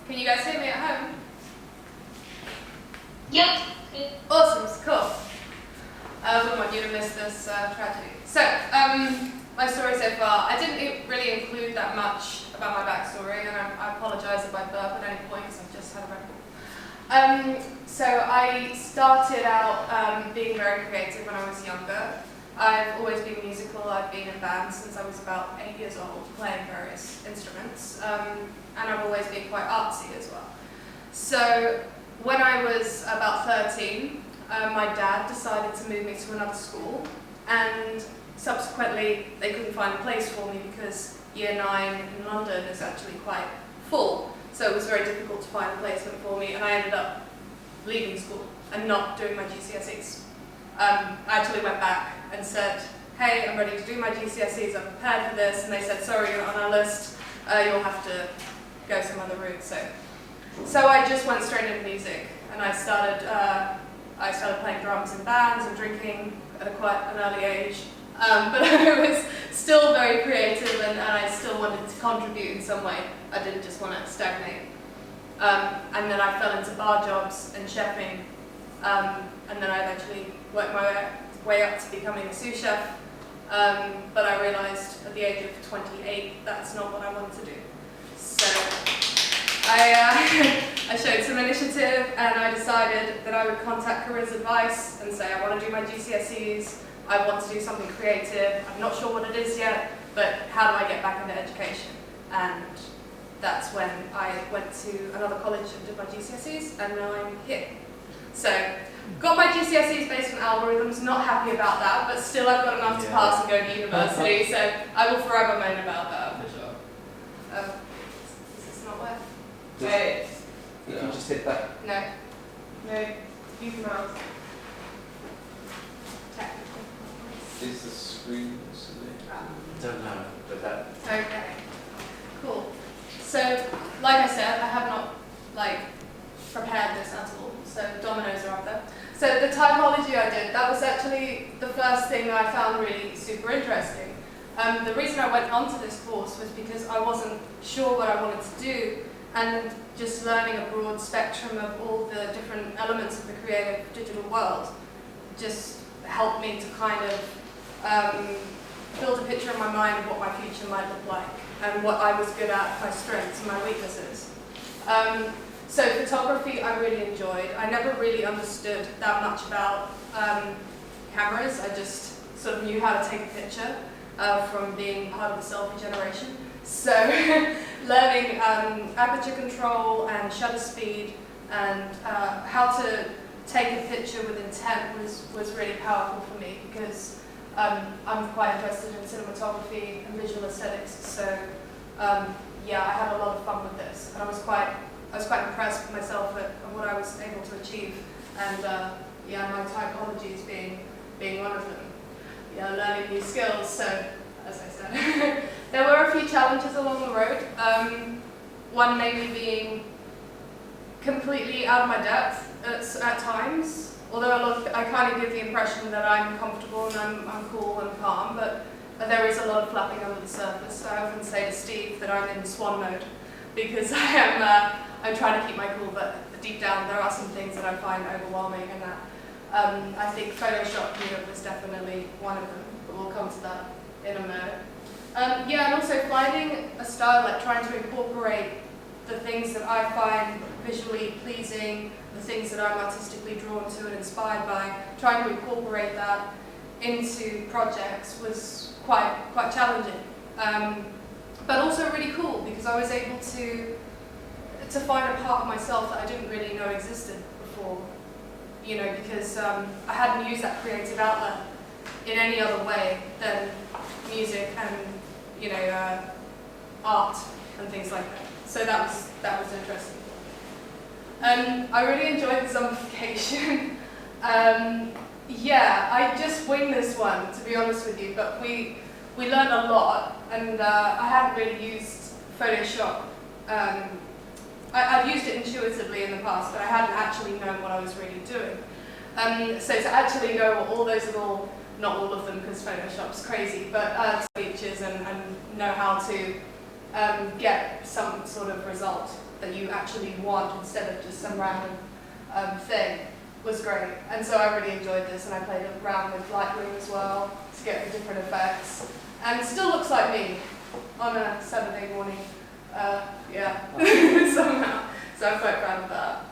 Can you guys hear me at home? Yep. Awesome, cool. I wouldn't want you to miss this tragedy. So, my story so far, I didn't really include that much about my backstory, and I apologise if I burp at any point because I've just had a Red Bull. So I started out being very creative when I was younger. I've always been musical. I've been in bands since I was about 8 years old, playing various instruments, and I've always been quite artsy as well. So when I was about 13, my dad decided to move me to another school, and subsequently they couldn't find a place for me because year 9 in London is actually quite full, so it was very difficult to find a placement for me, and I ended up leaving school and not doing my GCSEs. I actually went back and said, hey, I'm ready to do my GCSEs, I'm prepared for this, and they said, sorry, you're not on our list, you'll have to go some other route. So I just went straight into music, and I started playing drums in bands and drinking at quite an early age. But I was still very creative, and I still wanted to contribute in some way. I didn't just want to stagnate. And then I fell into bar jobs and chefing, and then I eventually worked my way up to becoming a sous chef. But I realised at the age of 28 that's not what I wanted to do. So I showed some initiative, and I decided that I would contact Careers Advice and say I want to do my GCSEs, I want to do something creative, I'm not sure what it is yet, but how do I get back into education? And that's when I went to another college and did my GCSEs, and now I'm here. So, got my GCSEs based on algorithms, not happy about that, but still I've got enough to pass and go to university, so I will forever moan about that, for sure. Does this not work? Hey. You can just hit that. No. No. Use the mouse. Technically. Is the screen Don't know, but that. Okay. Cool. So, like I said, I have not prepared this at all. So dominoes are up there. So the typology I did, that was actually the first thing that I found really super interesting. The reason I went onto this course was because I wasn't sure what I wanted to do, and just learning a broad spectrum of all the different elements of the creative digital world just helped me to kind of build a picture in my mind of what my future might look like and what I was good at, my strengths and my weaknesses. So photography I really enjoyed. I never really understood that much about cameras. I just sort of knew how to take a picture from being part of the selfie generation. So learning aperture control and shutter speed and how to take a picture with intent was really powerful for me, because I'm quite interested in cinematography and visual aesthetics. So yeah, I had a lot of fun with this, and I was quite impressed with myself at what I was able to achieve, and yeah, my typologies being one of them. Yeah, learning new skills. So, as I said, there were a few challenges along the road. One mainly being completely out of my depth at times. Although I kind of give the impression that I'm comfortable and I'm cool and calm, but there is a lot of flapping under the surface. I often say to Steve that I'm in swan mode, because I'm trying to keep my cool, but deep down there are some things that I find overwhelming, and that I think Photoshop was definitely one of them, but we'll come to that in a minute. Yeah, and also finding a style, like trying to incorporate the things that I find visually pleasing, the things that I'm artistically drawn to and inspired by, trying to incorporate that into projects was quite challenging. But also really cool, because I was able to find a part of myself that I didn't really know existed before. You know, because I hadn't used that creative outlet in any other way than music and, you know, art and things like that. So that was interesting. I really enjoyed the zombification. Yeah, I just winged this one, to be honest with you, but we learned a lot, and I hadn't really used Photoshop. I've used it intuitively in the past, but I hadn't actually known what I was really doing. So to actually know what all those little, not all of them because Photoshop's crazy, but features and know how to get some sort of result that you actually want instead of just some random thing was great. And so I really enjoyed this, and I played around with Lightroom as well to get the different effects. And it still looks like me on a Saturday morning. Yeah, somehow. So I'm quite proud of that.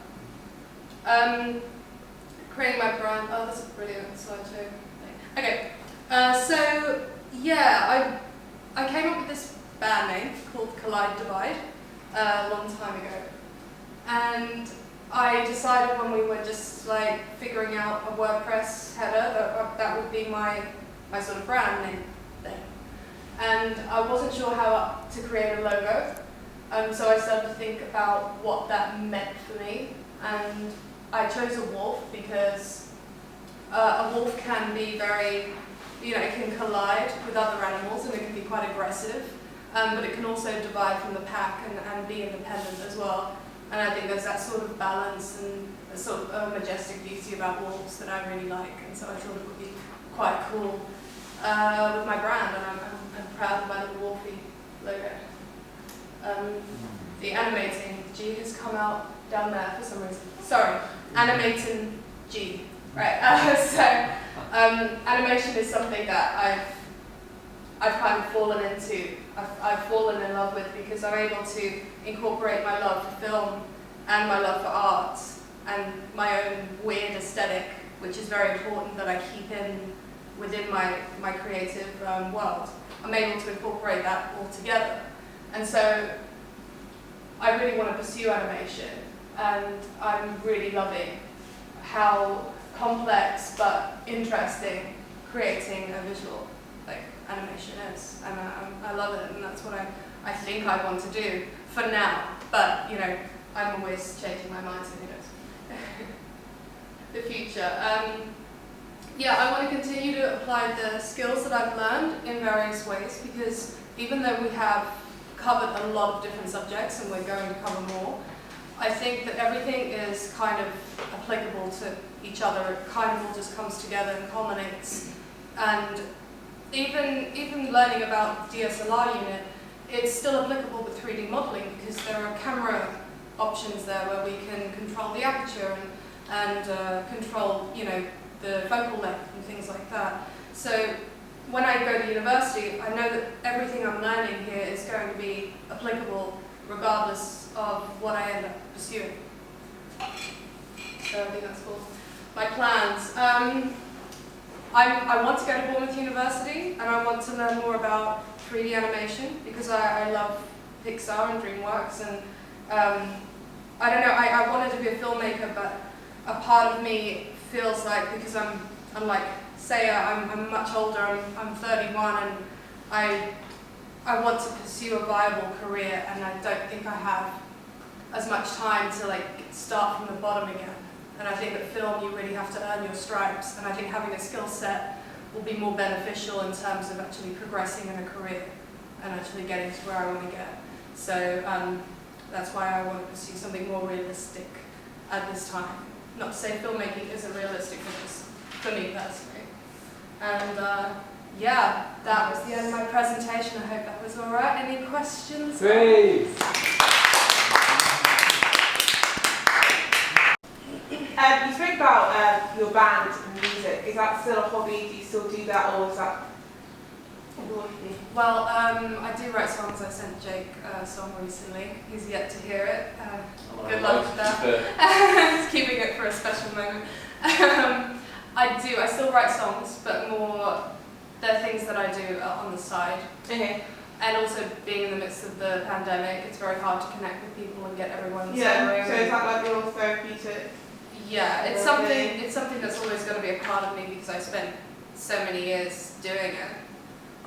Creating my brand. Oh, that's a brilliant slideshow. Okay, so yeah, I came up with this band name called Collide Divide a long time ago, and I decided when we were just like figuring out a WordPress header that would be my sort of brand name thing, and I wasn't sure how to create a logo, so I started to think about what that meant for me, and I chose a wolf because a wolf can be very, it can collide with other animals and it can be quite aggressive, but it can also divide from the pack and be independent as well. And I think there's that sort of balance and a sort of majestic beauty about wolves that I really like, and so I thought it would be quite cool with my brand, and I'm proud of my little wolfie logo. The animating G has come out down there for some reason. Sorry, animating G. Right, animation is something that I've kind of fallen into. I've fallen in love with because I'm able to incorporate my love for film and my love for art and my own weird aesthetic, which is very important that I keep within my creative world. I'm able to incorporate that all together. And so I really want to pursue animation, and I'm really loving how complex but interesting creating a visual animation is, and I love it, and that's what I think I want to do for now. But I'm always changing my mind, so who knows. The future. Yeah, I want to continue to apply the skills that I've learned in various ways, because even though we have covered a lot of different subjects and we're going to cover more, I think that everything is kind of applicable to each other. It kind of all just comes together and culminates. And even learning about DSLR unit, it's still applicable with 3D modeling, because there are camera options there where we can control the aperture and control, the focal length and things like that. So when I go to university, I know that everything I'm learning here is going to be applicable regardless of what I end up pursuing. So I think that's cool. My plans. I want to go to Bournemouth University, and I want to learn more about 3D animation, because I love Pixar and DreamWorks, and I don't know, I wanted to be a filmmaker, but a part of me feels like, because I'm like Saya, I'm much older, I'm 31, and I want to pursue a viable career, and I don't think I have as much time to start from the bottom again. And I think that film, you really have to earn your stripes, and I think having a skill set will be more beneficial in terms of actually progressing in a career and actually getting to where I want to get. So that's why I want to pursue something more realistic at this time. Not to say filmmaking isn't realistic, but just for me personally. And yeah, that was the end of my presentation. I hope that was all right. Any questions? Great! You spoke about your band and music. Is that still a hobby? Do you still do that, or is that? Well, I do write songs. I sent Jake a song recently. He's yet to hear it. Good luck with that. Just keeping it for a special moment. I still write songs, but more they're things that I do on the side. Okay. And also being in the midst of the pandemic, it's very hard to connect with people and get everyone. Yeah. So is that like your therapeutic? Yeah, it's something that's always going to be a part of me, because I spent so many years doing it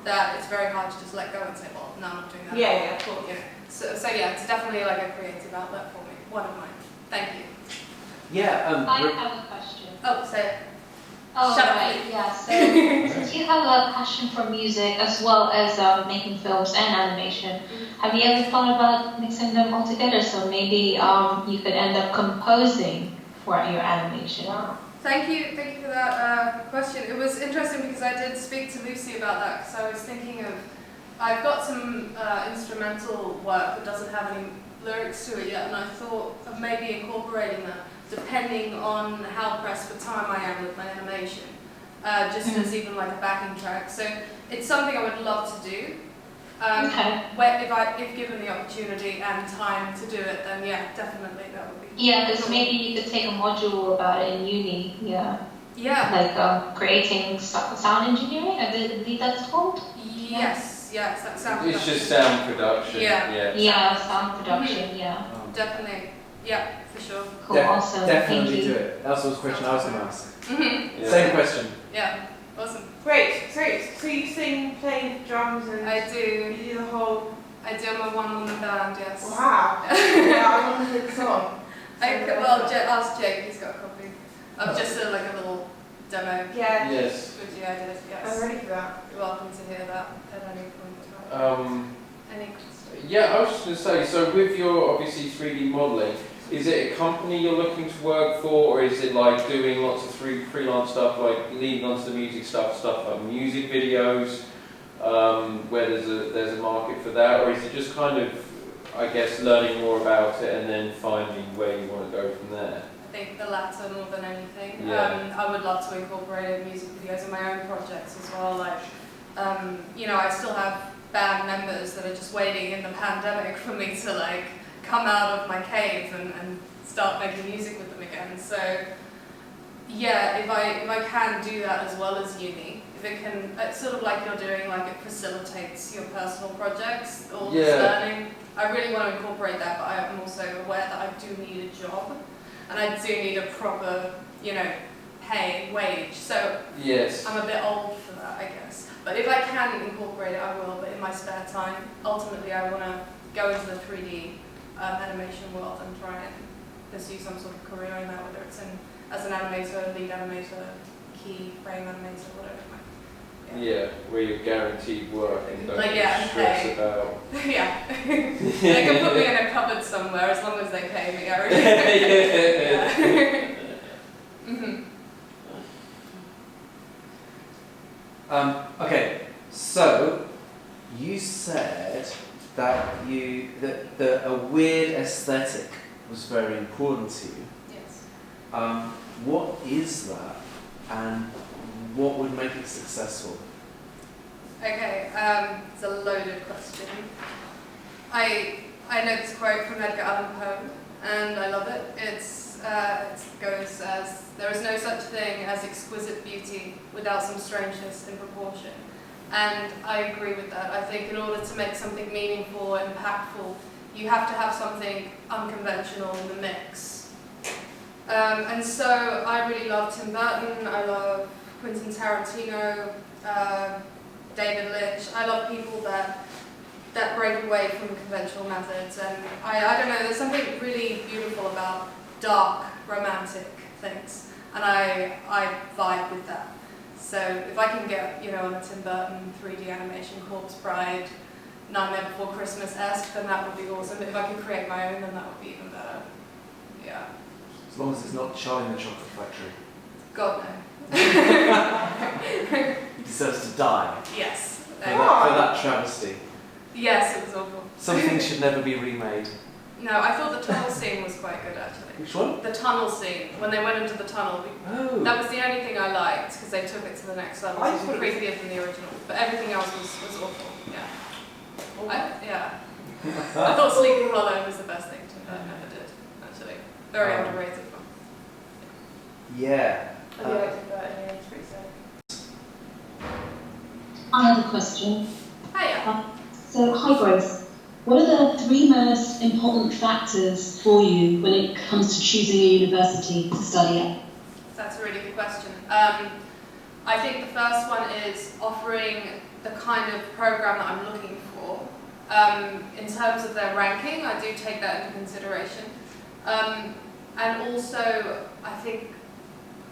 that it's very hard to just let go and say, well, no, I'm not doing that. Yeah, cool. So yeah, it's definitely like a creative outlet for me. One of mine. Thank you. Yeah. I have a question. Oh, say it. Oh, Shut up, right, please. yeah. So since you have a passion for music as well as making films and animation, have you ever thought about mixing them all together? So maybe you could end up composing for your animation. Wow. Thank you for that question. It was interesting because I did speak to Lucy about that, because I was thinking of, I've got some instrumental work that doesn't have any lyrics to it yet, and I thought of maybe incorporating that, depending on how pressed for time I am with my animation, just as even like a backing track. So it's something I would love to do. If given the opportunity and time to do it, then yeah, definitely that would be. Yeah, because cool. maybe you could take a module about it in uni. Yeah. Yeah. Like creating sound engineering. I believe that's called. Yes, that sounds. It's just sound production. Yeah. Yeah, sound production. Yeah. Definitely. Yeah, for sure. Cool. Awesome. Definitely Thank you. do it. That was the question I was going to ask. Mm-hmm. Yeah. Same question. Yeah. Awesome. Great. So you sing, play drums, and I do. you do the whole. I do my one-woman band. Yes. Wow. Yeah, I want to hear the song. Ask Jake. He's got a copy of just like a little demo. Yeah. Yes. Video I did. Yes. I'm ready for that. You're welcome to hear that at any point. Any questions? Yeah, I was just going to say, so with your obviously 3D modelling, is it a company you're looking to work for, or is it like doing lots of freelance stuff, like leading onto the music stuff like music videos, where there's a market for that, or is it just kind of, I guess, learning more about it and then finding where you want to go from there? I think the latter more than anything. Yeah. I would love to incorporate music videos in my own projects as well. Like, I still have band members that are just waiting in the pandemic for me to like come out of my cave and start making music with them again. So yeah, if I can do that as well as uni, if it can, it's sort of like you're doing, like it facilitates your personal projects, all this learning. I really want to incorporate that, but I'm also aware that I do need a job, and I do need a proper, wage. So yes. I'm a bit old for that, I guess. But if I can incorporate it, I will. But in my spare time, ultimately, I want to go into the 3D animation world and try and pursue some sort of career in that, whether it's as an animator, lead animator, key frame animator, whatever it might be. Yeah, where you're guaranteed work and don't and stress pay. about. Yeah. They can put me in a cupboard somewhere as long as they pay me. I really. Yeah. Mm-hmm. Okay, so you said that a weird aesthetic was very important to you. Yes. What is that, and what would make it successful? Okay, it's a loaded question. I know this quote from Edgar Allan Poe, and I love it. It goes as, "There is no such thing as exquisite beauty without some strangeness in proportion." And I agree with that. I think in order to make something meaningful and impactful, you have to have something unconventional in the mix. And so I really love Tim Burton, I love Quentin Tarantino, David Lynch. I love people that break away from conventional methods, and I don't know, there's something really beautiful about dark, romantic things, and I vibe with that. So if I can get, on a Tim Burton 3D animation, Corpse Bride, Nightmare Before Christmas-esque, then that would be awesome. If I could create my own, then that would be even better. Yeah. As long as it's not Charlie and the Chocolate Factory. God, no. He deserves to die Yes. for that travesty. Yes, it was awful. Some things should never be remade. No, I thought the tunnel scene was quite good, actually. Which one? The tunnel scene, when they went into the tunnel. Oh. That was the only thing I liked, because they took it to the next level. It was creepier than the original. But everything else was awful, yeah. I thought Sleepy Hollow was the best thing Tim Burton ever did, actually. Very underrated one. Yeah. I liked Tim Burton, yeah, it's pretty sad. I have a question. Hiya. So, hi Grace. What are the 3 most important factors for you when it comes to choosing a university to study at? That's a really good question. I think the first one is offering the kind of program that I'm looking for. In terms of their ranking, I do take that into consideration. And also, I think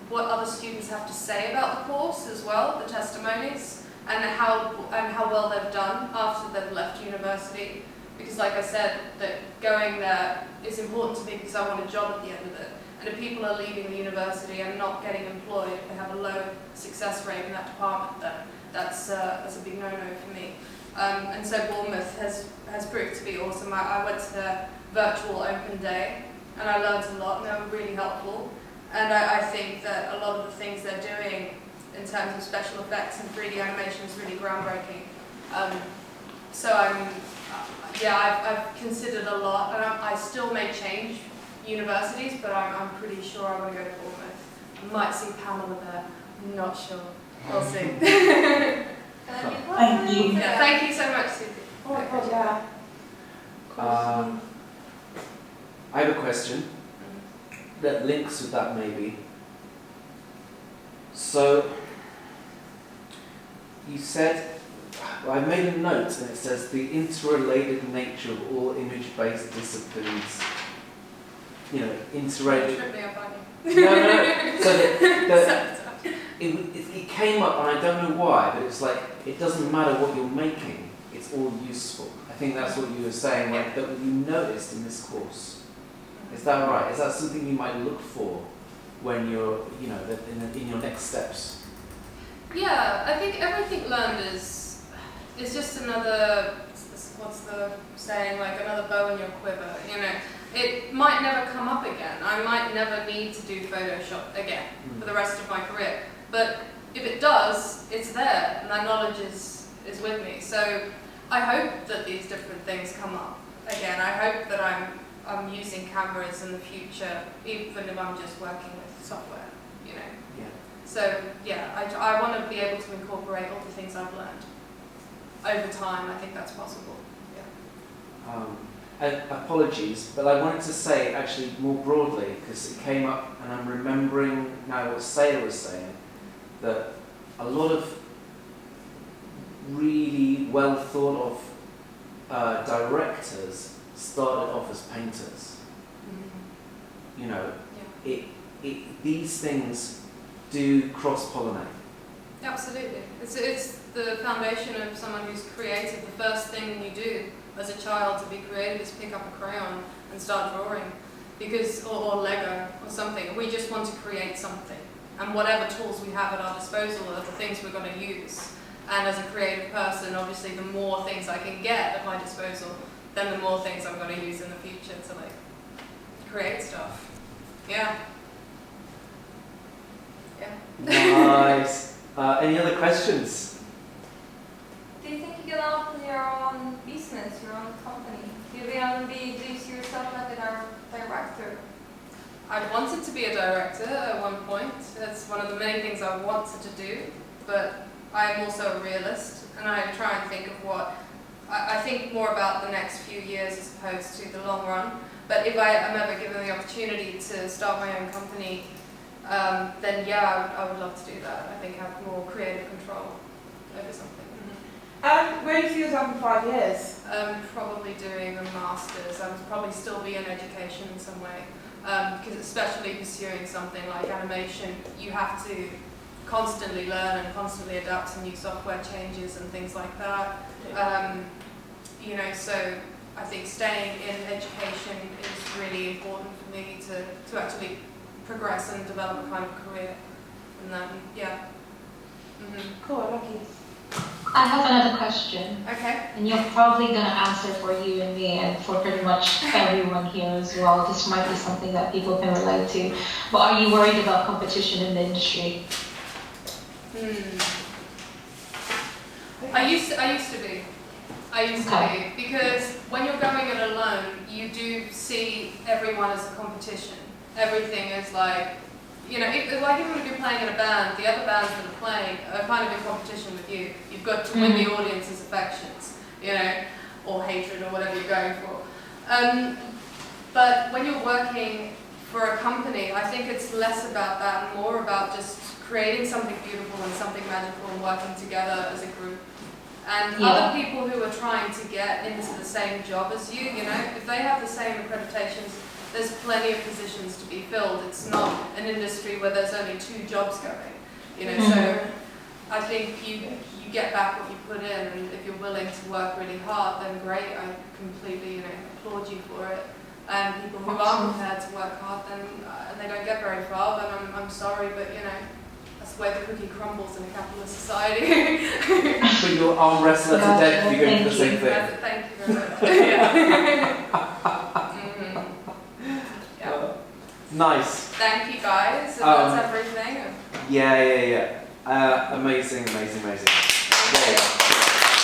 what other students have to say about the course as well, the testimonies, and how well they've done after they've left university. Because like I said, that going there is important to me because I want a job at the end of it. And if people are leaving the university and not getting employed, if they have a low success rate in that department, then that's a big no-no for me. And so Bournemouth has proved to be awesome. I went to their virtual open day, and I learned a lot, and they were really helpful. And I think that a lot of the things they're doing in terms of special effects and 3D animation is really groundbreaking. So I've considered a lot, and I still may change universities, but I'm pretty sure I want to go to Bournemouth. I might see Pamela there, I'm not sure. We'll see. Thank you. Yeah, thank you so much, Susie. Oh my god, yeah. I have a question that links with that maybe. So, you said, I made a note and it says the interrelated nature of all image-based disciplines. You know, interrelated. Trip me up, aren't No. So it came up, and I don't know why, but it's like, it doesn't matter what you're making, it's all useful. I think that's what you were saying, like, that you noticed in this course. Is that right? Is that something you might look for when you're, you know, in your next steps? Yeah, I think everything learned is just another, what's the saying, like another bow in your quiver, you know. It might never come up again. I might never need to do Photoshop again for the rest of my career. But if it does, it's there, and that knowledge is with me. So I hope that these different things come up again. I hope that I'm using cameras in the future, even if I'm just working with software, you know. Yeah. So yeah, I want to be able to incorporate all the things I've learned over time. I think that's possible. Yeah. And apologies, but I wanted to say actually more broadly, because it came up, and I'm remembering now what Sayla was saying, that a lot of really well thought of directors started off as painters. Mm-hmm. You know, Yeah. these things do cross-pollinate. Absolutely. It's the foundation of someone who's creative. The first thing you do as a child to be creative is pick up a crayon and start drawing, or Lego or something. We just want to create something, and whatever tools we have at our disposal are the things we're going to use. And as a creative person, obviously the more things I can get at my disposal, then the more things I'm going to use in the future to like create stuff. Yeah. Nice. Any other questions? Do you think you can open your own business, your own company? Do you want to do see yourself like a director? I wanted to be a director at one point. That's one of the many things I wanted to do, but I am also a realist, and I try and think of what I think more about the next few years as opposed to the long run. But if I am ever given the opportunity to start my own company, then yeah, I would love to do that. I think have more creative control over something. Where do you see yourself in 5 years? Probably doing a master's. I would probably still be in education in some way, because especially pursuing something like animation, you have to constantly learn and constantly adapt to new software changes and things like that. You know, so I think staying in education is really important for me to actually progress and develop a kind of career. And then, yeah. Cool, I like you. I have another question, Okay. and you're probably going to answer for you and me and for pretty much everyone here as well. This might be something that people can relate to. But are you worried about competition in the industry? I used to be. Because when you're going it alone, you do see everyone as a competition. Everything is like, you know, like even if you're playing in a band, the other bands that are playing are kind of in competition with you. You've got to win the audience's affections, you know, or hatred or whatever you're going for. But when you're working for a company, I think it's less about that and more about just creating something beautiful and something magical and working together as a group. And other people who are trying to get into the same job as you, you know, if they have the same accreditations, there's plenty of positions to be filled. It's not an industry where there's only 2 jobs going, you know. So I think you get back what you put in, and if you're willing to work really hard, then great. I completely, you know, applaud you for it. And people who aren't prepared to work hard, then and they don't get very far, then I'm sorry, but you know, that's the way the cookie crumbles in a capitalist society. But your arm wrestler to death, you're going for the same thing. Thank you very much. Yeah. Nice. Thank you guys. That's everything. Yeah. Amazing. Thank you.